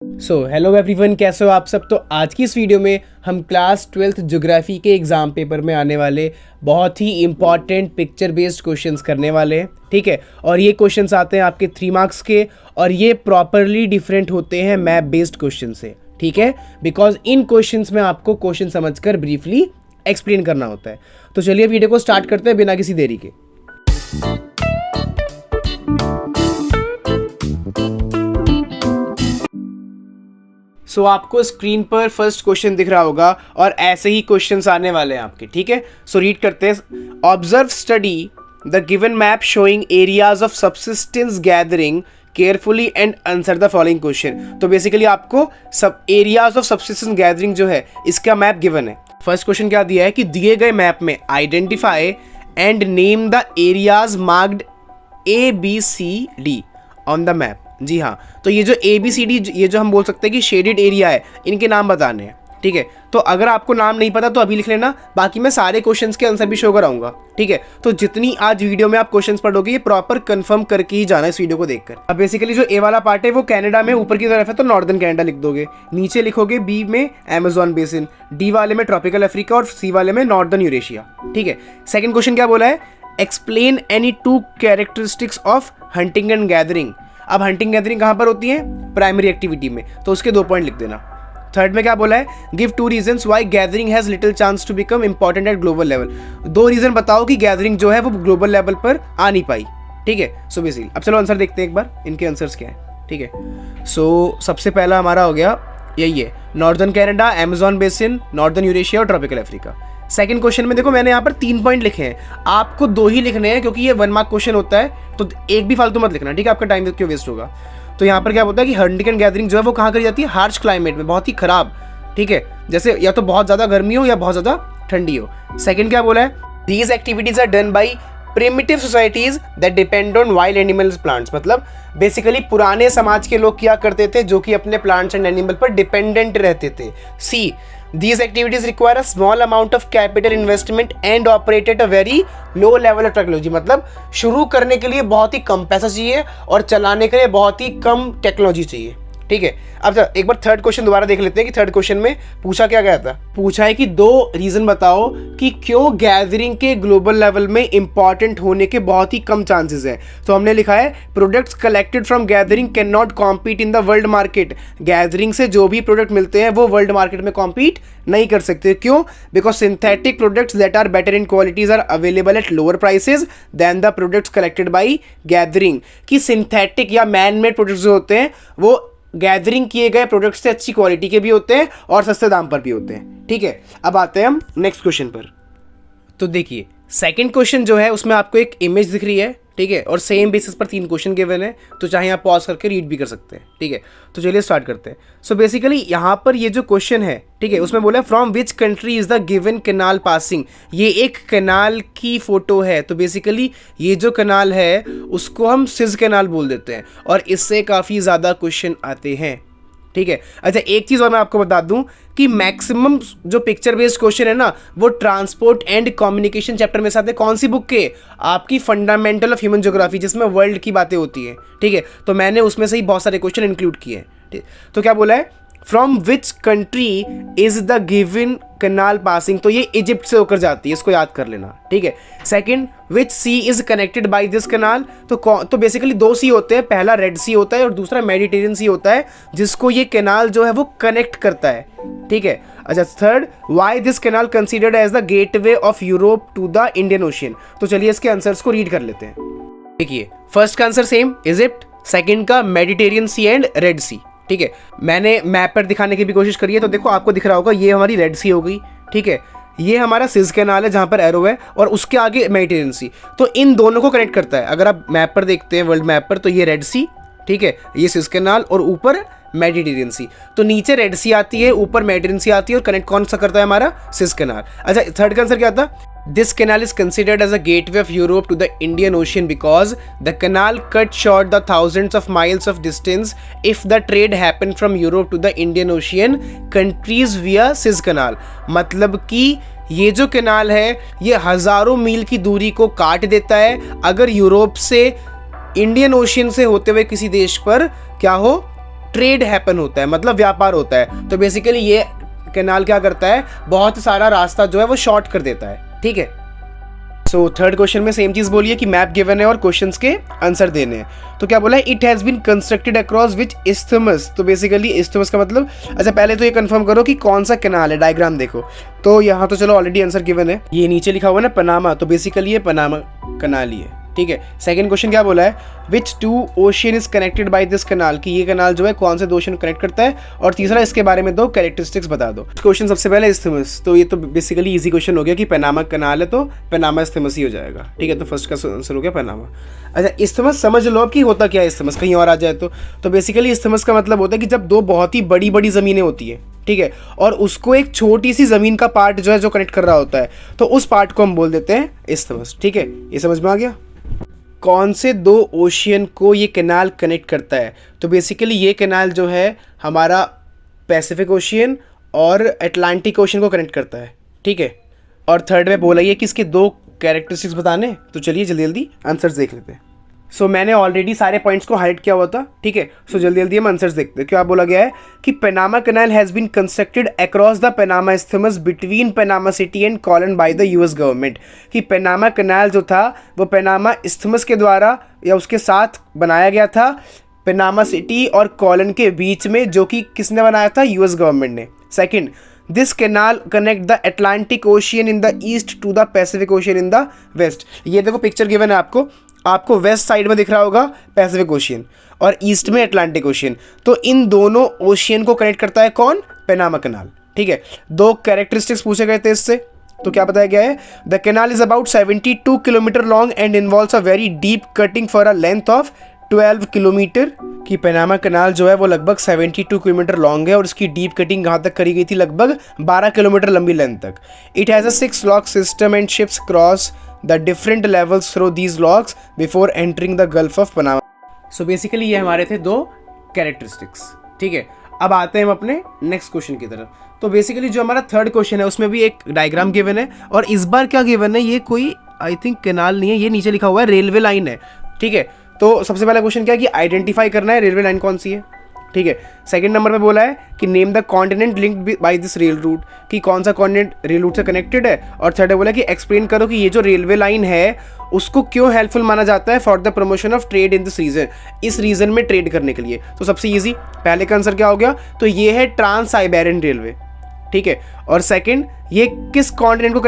Hello everyone, कैसे हो आप सब। तो आज की इस वीडियो में हम क्लास 12th ज्योग्राफी के एग्ज़ाम पेपर में आने वाले बहुत ही इंपॉर्टेंट पिक्चर बेस्ड क्वेश्चंस करने वाले हैं। ठीक है, और ये क्वेश्चंस आते हैं आपके 3 मार्क्स के, और ये प्रॉपरली डिफरेंट होते हैं मैप बेस्ड क्वेश्चन से। ठीक है, बिकॉज इन क्वेश्चंस में आपको क्वेश्चन समझकर ब्रीफली एक्सप्लेन करना होता है। तो चलिए वीडियो को स्टार्ट करते हैं बिना किसी देरी के। आपको स्क्रीन पर फर्स्ट क्वेश्चन दिख रहा होगा और ऐसे ही क्वेश्चंस आने वाले हैं आपके। ठीक है, रीड करते हैं। Observe, study the given map showing areas of subsistence gathering carefully and answer the following question. तो बेसिकली आपको सब एरियाज ऑफ सबसिस्टेंस गैदरिंग जो है इसका मैप गिवन है। फर्स्ट क्वेश्चन क्या दिया है कि दिए गए मैप में identify and name the areas marked ABCD on the map. जी हाँ, तो ये जो ABCD, ये जो हम बोल सकते हैं कि शेडेड एरिया है, इनके नाम बताने हैं। ठीक है, तो अगर आपको नाम नहीं पता तो अभी लिख लेना, बाकी मैं सारे क्वेश्चंस के आंसर भी शो कराऊंगा। ठीक है, तो जितनी आज वीडियो में आप क्वेश्चंस पढ़ोगे ये प्रॉपर कंफर्म करके ही जाना इस वीडियो को देखकर। अब बेसिकली जो A वाला पार्ट है वो कनाडा में ऊपर की तरफ है, तो नॉर्दर्न कनाडा लिख दोगे। नीचे लिखोगे B में अमेजोन बेसिन, D वाले में ट्रॉपिकल अफ्रीका और C वाले में नॉर्दर्न यूरेशिया। ठीक है, सेकंड क्वेश्चन क्या बोला है, explain any 2 characteristics of hunting and gathering. अब हंटिंग गैदरिंग कहाँ पर होती है, प्राइमरी एक्टिविटी में, तो उसके 2 पॉइंट लिख देना। थर्ड में क्या बोला है, give 2 reasons why gathering has little chance to become important at global level. 2 reason बताओ कि गैदरिंग जो है वो ग्लोबल लेवल पर आ नहीं पाई। ठीक है, सो बेसिकली अब चलो आंसर देखते हैं एक बार, इनके आंसर्स क्या है। ठीक है, सबसे पहला हमारा हो गया यही है, northern Canada, Amazon basin, northern Eurasia और ट्रॉपिकल अफ्रीका। सेकंड क्वेश्चन में देखो मैंने यहाँ पर 3 पॉइंट लिखे हैं, आपको 2 ही लिखने हैं क्योंकि ये 1 मार्क क्वेश्चन होता है, तो एक भी फालतू मत लिखना। ठीक है, आपका टाइम क्यों वेस्ट होगा। तो यहाँ पर क्या होता है कि हंटिंग एंड गैदरिंग जो है वो कहाँ करी जाती है, हार्श क्लाइमेट में, बहुत ही खराब। ठीक है, जैसे या तो बहुत ज़्यादा गर्मी हो या बहुत ज़्यादा ठंडी हो। सेकंड क्या बोला है, these activities are done by primitive societies that depend on wild animals plants. मतलब बेसिकली पुराने समाज के लोग क्या करते थे जो कि अपने प्लांट्स एंड एनिमल पर डिपेंडेंट रहते थे। सी, these activities require a small amount of capital investment and operate at a very low level of technology। मतलब शुरू करने के लिए बहुत ही कम पैसा चाहिए और चलाने के लिए बहुत ही कम टेक्नोलॉजी चाहिए। ठीक है, अब एक बार थर्ड क्वेश्चन दोबारा देख लेते हैं कि थर्ड क्वेश्चन में पूछा क्या गया था। पूछा है कि 2 रीजन बताओ कि क्यों गैदरिंग के ग्लोबल लेवल में इंपॉर्टेंट होने के बहुत ही कम चांसेस हैं। तो हमने लिखा है products collected from gathering can not compete in the world market. Gathering से जो भी प्रोडक्ट मिलते हैं वो वर्ल्ड मार्केट में कॉम्पीट नहीं कर सकते। क्यों? Because synthetic products that are better in qualities are available at lower prices then the products collected by gathering. कि सिंथेटिक या मैन मेड प्रोडक्ट्स जो होते हैं वो गैदरिंग किए गए प्रोडक्ट्स से अच्छी क्वालिटी के भी होते हैं और सस्ते दाम पर भी होते हैं। ठीक है, अब आते हैं हम नेक्स्ट क्वेश्चन पर। तो देखिए सेकंड क्वेश्चन जो है उसमें आपको एक इमेज दिख रही है। ठीक है, और सेम बेसिस पर 3 क्वेश्चन गिवन है, तो चाहे आप पॉज करके रीड भी कर सकते हैं। ठीक है, तो चलिए स्टार्ट करते हैं। बेसिकली यहाँ पर ये जो क्वेश्चन है, ठीक है, उसमें बोला from which country is the given canal passing. ये एक कैनाल की फोटो है, तो बेसिकली ये जो कैनाल है उसको हम सिज कैनाल बोल देते हैं और इससे काफ़ी ज़्यादा क्वेश्चन आते हैं। ठीक है, अच्छा एक चीज़ और मैं आपको बता दूं कि मैक्सिमम जो पिक्चर बेस्ड क्वेश्चन है ना वो ट्रांसपोर्ट एंड कम्युनिकेशन चैप्टर में से आते हैं। कौन सी बुक के? आपकी फंडामेंटल ऑफ ह्यूमन ज्योग्राफी, जिसमें वर्ल्ड की बातें होती हैं। ठीक है, तो मैंने उसमें से ही बहुत सारे क्वेश्चन इंक्लूड किए हैं। ठीक, तो क्या बोला है, from which country is the given canal passing. तो ये इजिप्ट से होकर जाती है, इसको याद कर लेना। ठीक है, second, which sea is connected by this canal. तो बेसिकली 2 सी होते हैं, पहला रेड सी होता है और दूसरा मेडिटेरियन सी होता है, जिसको ये कैनाल जो है वो कनेक्ट करता है। ठीक है, अच्छा third, why this canal considered as the gateway of Europe to the Indian Ocean. तो चलिए इसके आंसर्स को रीड कर लेते हैं। देखिए फर्स्ट का आंसर सेम इजिप्ट, सेकंड का मेडिटेरियन सी एंड रेड सी। ठीक है, मैंने मैप पर दिखाने की भी कोशिश करी है, तो देखो आपको दिख रहा होगा ये हमारी रेड सी हो गई। ठीक है, ये हमारा सिज कैनाल है जहाँ पर एरो है और उसके आगे मेडिटेरियन सी, तो इन दोनों को कनेक्ट करता है। अगर आप मैप पर देखते हैं वर्ल्ड मैप पर, तो ये रेड सी, ठीक है, ये सिज कैनाल और ऊपर मेडिटेरियन सी। तो नीचे रेड सी आती है, ऊपर मेडिटेरियन सी आती है और कनेक्ट कौन सा करता है, हमारा सिज कैनाल। अच्छा थर्ड का आंसर क्या था, this canal is considered as a gateway of Europe to the Indian Ocean because the canal cut short the thousands of miles of distance if the trade happen from Europe to the Indian Ocean countries via Suez canal. मतलब कि ये जो canal है ये हजारों मील की दूरी को काट देता है अगर यूरोप से इंडियन ओशियन से होते हुए किसी देश पर क्या हो, ट्रेड हैपन होता है, मतलब व्यापार होता है। तो बेसिकली ये कैनाल क्या करता है, बहुत सारा रास्ता जो है वो शॉर्ट कर देता है, ठीक है। सो थर्ड क्वेश्चन में सेम चीज़ बोली है कि मैप गिवन है और क्वेश्चंस के आंसर देने हैं। तो क्या बोला है, it has been constructed across which isthmus. तो बेसिकली इस्थमस का मतलब, अच्छा पहले तो ये कंफर्म करो कि कौन सा कैनाल है, डायग्राम देखो। तो यहाँ तो चलो ऑलरेडी आंसर गिवन है, ये नीचे लिखा हुआ है ना पनामा, तो बेसिकली ये पनामा कैनाल ही है, ठीक है। सेकंड क्वेश्चन क्या बोला है, which two ocean is connected by this canal, कि ये कैनाल जो है कौन से दो ओशियन कनेक्ट करता है। और तीसरा, इसके बारे में दो कैरेक्टरिस्टिक्स बता दो। क्वेश्चन सबसे पहले इस्थमस, तो ये तो बेसिकली इजी क्वेश्चन हो गया कि पनामा कैनाल है तो पनामा इस्थमस ही हो जाएगा, ठीक है। तो फर्स्ट का आंसर हो गया पनामा। अच्छा इस्थमस समझ लो अब कि होता क्या है इस्थमस, कहीं और आ जाए तो बेसिकली इस्थमस का मतलब होता है कि जब दो बहुत ही बड़ी बड़ी ज़मीनें होती है, ठीक है, और उसको एक छोटी सी ज़मीन का पार्ट जो है जो कनेक्ट कर रहा होता है, तो उस पार्ट को हम बोल देते हैं इस्थमस, ठीक है। ये समझ में आ गया। कौन से दो ओशियन को ये कैनाल कनेक्ट करता है, तो बेसिकली ये कैनाल जो है हमारा पैसिफिक ओशियन और अटलांटिक ओशियन को कनेक्ट करता है, ठीक है। और थर्ड में बोला ये कि इसके दो कैरेक्टरिस्टिक्स बताने, तो चलिए जल्दी जल्दी आंसर्स देख लेते हैं। सो मैंने ऑलरेडी सारे पॉइंट्स को हाइलाइट किया हुआ था, ठीक है। सो जल्दी जल्दी हम आंसर्स देखते हैं। क्या बोला गया है कि Panama canal has been constructed across the Panama isthmus between Panama city and Colon by the US government, कि पनामा कैनाल जो था वो पनामा इस्थमस के द्वारा या उसके साथ बनाया गया था पनामा सिटी और कॉलन के बीच में, जो कि किसने बनाया था, यूएस गवर्नमेंट ने। Second, this canal connect the Atlantic ocean in the east to the Pacific ocean in the west. ये देखो पिक्चर गिवन है आपको वेस्ट साइड में दिख रहा होगा पैसिफिक ओशियन और ईस्ट में अटलांटिक ओशियन, तो इन दोनों ओशियन को कनेक्ट करता है कौन, पनामा कैनाल, ठीक है। दो कैरेक्टरिस्टिक्स पूछे गए थे इससे, तो क्या बताया गया है, the canal is about 72 kilometre long and involves a very deep cutting for a length of 12 kilometre, कि पनामा कैनाल जो है वो लगभग 72 किलोमीटर लॉन्ग है और इसकी डीप कटिंग कहाँ तक करी गई थी, लगभग 12 किलोमीटर लंबी लेंथ तक। It has a 6 lock system and ships cross the different levels through these locks before entering the gulf of Panama. So basically ये हमारे थे दो कैरेक्टरिस्टिक्स, ठीक है। अब आते हैं हम अपने नेक्स्ट क्वेश्चन की तरफ। तो बेसिकली जो हमारा थर्ड क्वेश्चन है उसमें भी एक डायग्राम गिवन है, और इस बार क्या गिवन है, ये कोई आई थिंक कैनाल नहीं है, ये नीचे लिखा हुआ है रेलवे लाइन है, ठीक है। तो सबसे पहला क्वेश्चन क्या है कि आइडेंटिफाई करना है रेलवे लाइन कौन सी है, ठीक है। सेकंड नंबर पे बोला है कि name the continent linked by this rail route, कि कौन सा कॉन्टिनेंट रेल रूट से कनेक्टेड है। और थर्ड है बोला कि एक्सप्लेन करो कि ये जो रेलवे लाइन है उसको क्यों हेल्पफुल माना जाता है for the promotion of trade in this region, इस रीजन में ट्रेड करने के लिए। तो सबसे ईजी पहले का आंसर क्या हो गया, तो ये है ट्रांस साइबेरियन रेलवे, ठीक है। और सेकंड, ये किस कॉन्टिनेंट को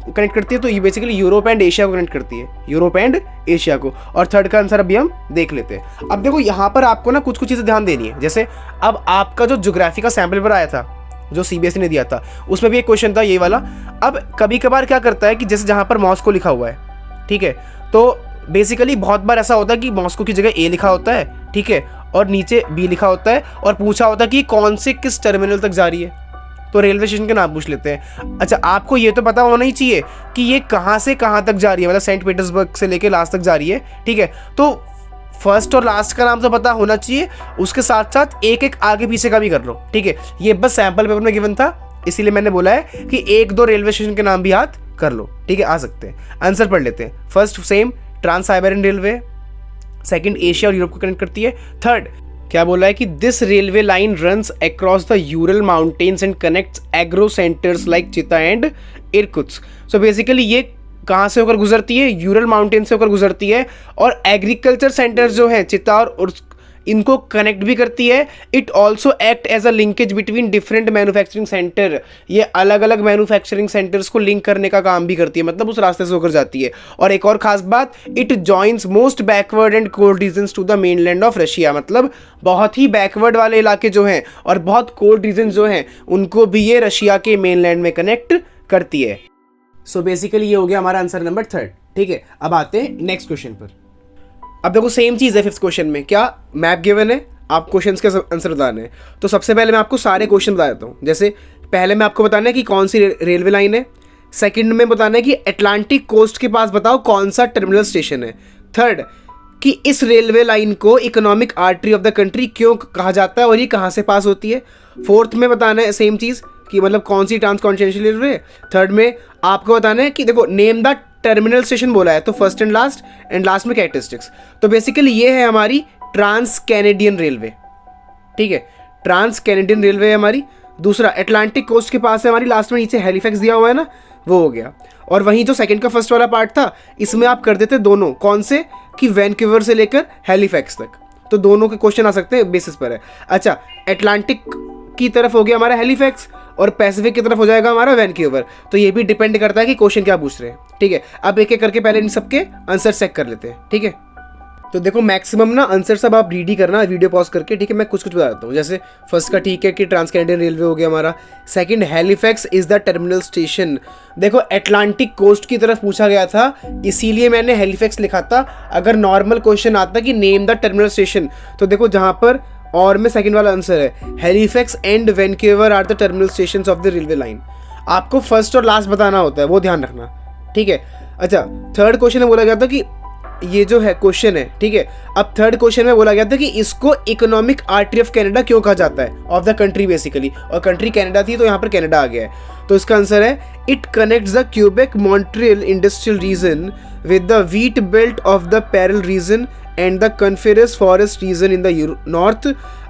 कनेक्ट करती है, तो ये बेसिकली यूरोप एंड एशिया को कनेक्ट करती है, यूरोप एंड एशिया को। और थर्ड का आंसर अभी हम देख लेते हैं। अब देखो यहाँ पर आपको ना कुछ चीज़ें ध्यान देनी है, जैसे अब आपका जो ज्योग्राफी का सैम्पल पेपर आया था जो सीबीएसई ने दिया था, उसमें भी एक क्वेश्चन था ये वाला। अब कभी कभार क्या करता है कि जैसे जहाँ पर मॉस्को लिखा हुआ है, ठीक है, तो बेसिकली बहुत बार ऐसा होता है कि मॉस्को की जगह ए लिखा होता है, ठीक है, और नीचे बी लिखा होता है, और पूछा होता है कि कौन से किस टर्मिनल तक जा रही है, तो रेलवे स्टेशन के नाम पूछ लेते हैं। अच्छा आपको ये तो पता होना ही चाहिए कि ये कहाँ से कहाँ तक जा रही है, मतलब सेंट पीटर्सबर्ग से लेके लास्ट तक जा रही है, ठीक है। तो फर्स्ट और लास्ट का नाम तो पता होना चाहिए, उसके साथ साथ एक एक आगे पीछे का भी कर लो, ठीक है। ये बस सैंपल पेपर में गिवन था, इसीलिए मैंने बोला है कि एक दो रेलवे स्टेशन के नाम भी याद कर लो, ठीक है, आ सकते हैं। आंसर पढ़ लेते हैं। First same trans Siberian railway, second Asia और यूरोप को कनेक्ट करती है। थर्ड क्या बोला है कि this railway line runs across the Ural mountains and connects agro centers like Chita and Irkutsk. So basically ये कहाँ से होकर गुजरती है, यूरल माउंटेन से होकर गुजरती है, और एग्रीकल्चर सेंटर्स जो हैं चिता और इनको कनेक्ट भी करती है। It also act as a linkage between different manufacturing center, ये अलग अलग मैन्युफैक्चरिंग सेंटर्स को लिंक करने का काम भी करती है, मतलब उस रास्ते से होकर जाती है। और एक और खास बात, it joins most backward and cold regions to the mainland of Russia, मतलब बहुत ही बैकवर्ड वाले इलाके जो हैं और बहुत कोल्ड रीजन जो हैं उनको भी ये रशिया के मेनलैंड में कनेक्ट करती है। सो बेसिकली ये हो गया हमारा आंसर नंबर थर्ड, ठीक है। अब आते हैं नेक्स्ट क्वेश्चन पर। अब देखो सेम चीज़ है फिफ्थ क्वेश्चन में, क्या मैप गिवन है, आप क्वेश्चंस के आंसर बताने हैं। तो सबसे पहले मैं आपको सारे क्वेश्चन बता देता हूँ। जैसे पहले मैं आपको बताना है कि कौन सी रेलवे लाइन है, सेकंड में बताना है कि अटलांटिक कोस्ट के पास बताओ कौन सा टर्मिनल स्टेशन है, थर्ड कि इस रेलवे लाइन को economic artery of the country क्यों कहा जाता है और ये कहाँ से पास होती है, फोर्थ में बताना है सेम चीज़ कि मतलब कौन सी ट्रांसकॉन्टिनेंटल रेलवे, थर्ड में आपको बताना है कि देखो नेम द टर्मिनल स्टेशन बोला है तो फर्स्ट एंड लास्ट में कैरेक्टरिस्टिक्स। तो बेसिकली ये है हमारी ट्रांस कैनेडियन रेलवे, ठीक है, ट्रांस कैनेडियन रेलवे है हमारी। दूसरा अटलांटिक कोस्ट के पास है हमारी, लास्ट में नीचे हैलिफैक्स दिया हुआ है ना, वो हो गया। और वहीं जो सेकंड का फर्स्ट वाला पार्ट था, इसमें आप कर देते दोनों, कौन से कि वैंकूवर से लेकर हैलिफैक्स तक, तो दोनों के क्वेश्चन आ सकते हैं, बेसिस पर है। अच्छा, अटलांटिक की तरफ हो गया हमारा हैलिफैक्स और पैसिफिक की तरफ हो जाएगा हमारा वैंकूवर, तो ये भी डिपेंड करता है कि क्वेश्चन क्या पूछ रहे हैं। ठीक है, अब एक एक करके पहले इन सबके आंसर चेक कर लेते हैं। ठीक है, तो देखो मैक्सिमम ना आंसर सब आप रीड ही करना वीडियो पॉज करके। ठीक है, मैं कुछ कुछ बता देता हूँ। जैसे फर्स्ट का ठीक है कि ट्रांस कैनेडियन रेलवे हो गया हमारा। Second, Halifax is the terminal station. देखो अटलांटिक कोस्ट की तरफ पूछा गया था, इसीलिए मैंने हैलिफैक्स लिखा था। अगर नॉर्मल क्वेश्चन आता कि नेम द टर्मिनल स्टेशन, तो देखो जहाँ पर और में सेकंड वाला आंसर है, Halifax and Vancouver are the terminal stations of the railway line. आपको फर्स्ट और लास्ट बताना होता है, वो ध्यान रखना। ठीक है, अच्छा थर्ड क्वेश्चन में बोला गया था कि ये जो है क्वेश्चन है, ठीक है, अब थर्ड क्वेश्चन में बोला गया था कि इसको इकोनॉमिक आर्टरी ऑफ कनाडा क्यों कहा जाता है, ऑफ द कंट्री बेसिकली, और कंट्री कनाडा थी तो यहाँ पर कनाडा आ गया है। तो इसका आंसर है it connects the Quebec Montreal industrial region with the wheat belt of the prairie region and the coniferous forest region in the north.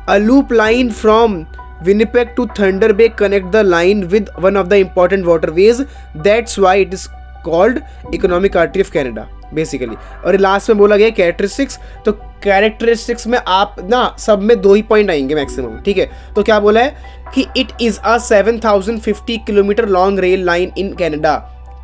A loop line from Winnipeg to Thunder Bay connect the line with one of the important waterways. That's why it is called economic artery of Canada basically. और last में बोला गया characteristics, तो characteristics में आप ना सब में 2 ही पॉइंट आएंगे मैक्सिमम। ठीक है, तो क्या बोला है कि it is a 7050 kilometer long rail line in Canada.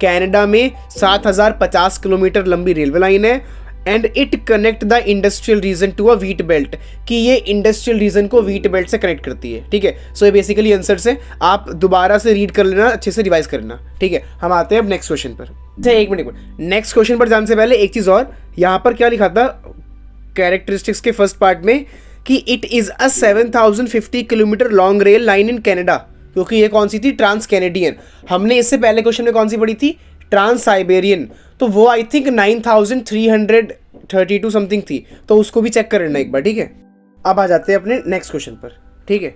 Canada में 7050 किलोमीटर लंबी रेलवे लाइन है। And it connect the industrial region to a wheat belt, कि ये इंडस्ट्रियल रीजन को व्हीट बेल्ट से कनेक्ट करती है। ठीक है, सो ये बेसिकली आंसर से आप दोबारा से रीड कर लेना, अच्छे से रिवाइज करना। ठीक है, हम आते हैं अब नेक्स्ट क्वेश्चन पर। अच्छा एक मिनट, नेक्स्ट क्वेश्चन पर जाने से पहले एक चीज़ और, यहाँ पर क्या लिखा था कैरेक्टरिस्टिक्स के फर्स्ट पार्ट में कि it is a 7050 kilometer long rail line in Canada, क्योंकि ये कौन सी थी, ट्रांस कैनेडियन। हमने इससे पहले क्वेश्चन में कौन सी पढ़ी थी, ट्रांस साइबेरियन, तो वो आई थिंक 9332 समथिंग थी, तो उसको भी चेक कर लेना एक बार। ठीक है, अब आ जाते हैं अपने नेक्स्ट क्वेश्चन पर। ठीक है,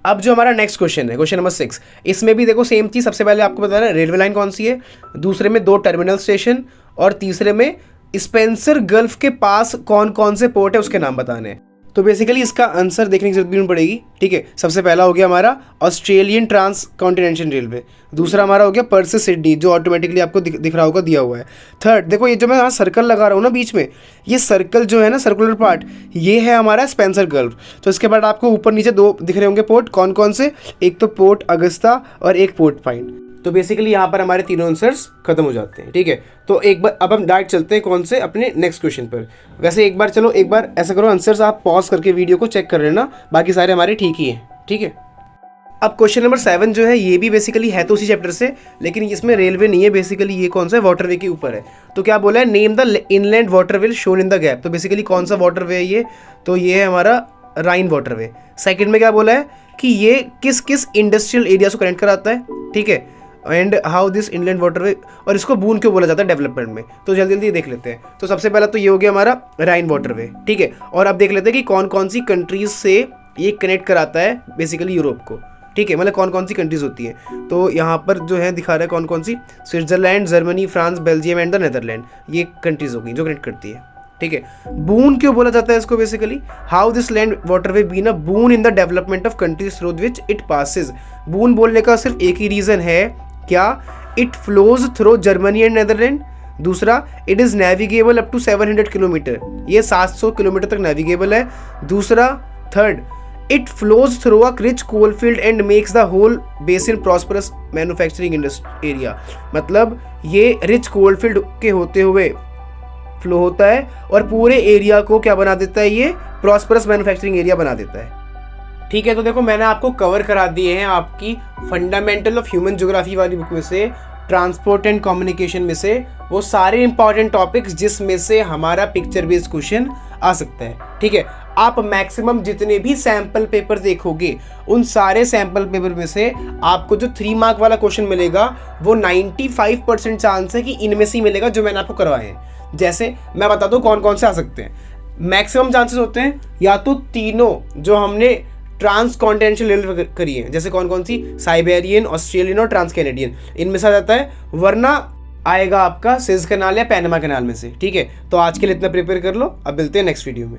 अब जो हमारा नेक्स्ट क्वेश्चन है, क्वेश्चन नंबर 6, इसमें भी देखो सेम चीज़, सबसे पहले आपको बताना रेलवे लाइन कौन सी है, दूसरे में 2 टर्मिनल स्टेशन, और तीसरे में स्पेंसर गल्फ के पास कौन कौन से पोर्ट है उसके नाम बताने हैं। तो बेसिकली इसका आंसर देखने की जरूरत नहीं पड़ेगी। ठीक है, सबसे पहला हो गया हमारा ऑस्ट्रेलियन ट्रांस कॉन्टिनेंटल रेलवे, दूसरा हमारा हो गया पर्थ से सिडनी, जो ऑटोमेटिकली आपको दिख रहा होगा, दिया हुआ है। थर्ड देखो ये जो मैं यहाँ सर्कल लगा रहा हूँ ना बीच में, ये सर्कल जो है ना, सर्कुलर पार्ट, ये है हमारा स्पेंसर गल्फ। तो इसके बाद आपको ऊपर नीचे 2 दिख रहे होंगे पोर्ट, कौन कौन से, एक तो पोर्ट अगस्ता और एक पोर्ट पाइन। तो बेसिकली यहाँ पर हमारे तीनों आंसर्स खत्म हो जाते हैं। ठीक है, तो एक बार अब हम डायरेक्ट चलते हैं कौन से, अपने नेक्स्ट क्वेश्चन पर। वैसे एक बार चलो, एक बार ऐसा करो, आंसर्स आप पॉज करके वीडियो को चेक कर लेना, बाकी सारे हमारे ठीक ही हैं। ठीक है, अब क्वेश्चन नंबर 7 जो है, ये भी बेसिकली है तो उसी चैप्टर से, लेकिन इसमें रेलवे नहीं है, बेसिकली ये कौन सा है, वाटरवे के ऊपर है। तो क्या बोला है, name the inland waterway shown in the gap. तो बेसिकली कौन सा वाटरवे है ये, तो ये है हमारा राइन वाटरवे। सेकंड में क्या बोला है कि ये किस किस इंडस्ट्रियल एरिया को कनेक्ट कराता है। ठीक है, and how this inland waterway, और इसको बून क्यों बोला जाता है डेवलपमेंट में। तो जल्दी जल्दी देख लेते हैं। तो सबसे पहला तो ये हो गया हमारा राइन वाटरवे। ठीक है, और अब देख लेते हैं कि कौन कौन सी कंट्रीज से ये कनेक्ट कराता है बेसिकली यूरोप को। ठीक है, मतलब कौन कौन सी कंट्रीज होती हैं, तो यहाँ पर जो है दिखा रहा है कौन कौन सी, Switzerland, Germany, France, Belgium and the Netherland, ये कंट्रीज होगी जो कनेक्ट करती है। ठीक है, बून क्यों बोला जाता है इसको, basically how this land waterway been a boon in the development of countries through which it passes. Boon बोलने का सिर्फ एक ही रीजन है, क्या, it flows through Germany and Netherland. दूसरा, it is navigable up to 700 kilometre, ये 700 kilometre तक नेविगेबल है। दूसरा, third, it flows through a rich coal field and makes the whole basin prosperous manufacturing area, मतलब ये rich coal field के होते हुए फ्लो होता है और पूरे एरिया को क्या बना देता है, ये प्रॉस्परस मैन्युफैक्चरिंग एरिया बना देता है। ठीक है, तो देखो मैंने आपको कवर करा दिए हैं आपकी फंडामेंटल ऑफ ह्यूमन ज्योग्राफी वाली बुक में से, ट्रांसपोर्ट एंड कम्युनिकेशन में से, वो सारे इंपॉर्टेंट टॉपिक्स जिसमें से हमारा पिक्चर बेस्ड क्वेश्चन आ सकता है। ठीक है, आप मैक्सिमम जितने भी सैंपल पेपर देखोगे, उन सारे सैंपल पेपर में से आपको जो 3 मार्क वाला क्वेश्चन मिलेगा, वो 95% चांस है कि इनमें से ही मिलेगा जो मैंने आपको करवाए हैं। जैसे मैं बता दूं कौन कौन से आ सकते हैं। मैक्सिमम चांसेस होते हैं या तो तीनों जो हमने ट्रांस कॉन्टिनेंटल रेलवे करी है, जैसे कौन कौन सी, साइबेरियन, ऑस्ट्रेलियन और ट्रांस कैनेडियन, इनमें से आ जाता है, वरना आएगा आपका सुएज कनाल या पैनामा कनाल में से। ठीक है, तो आज के लिए इतना प्रिपेयर कर लो, अब मिलते हैं नेक्स्ट वीडियो में।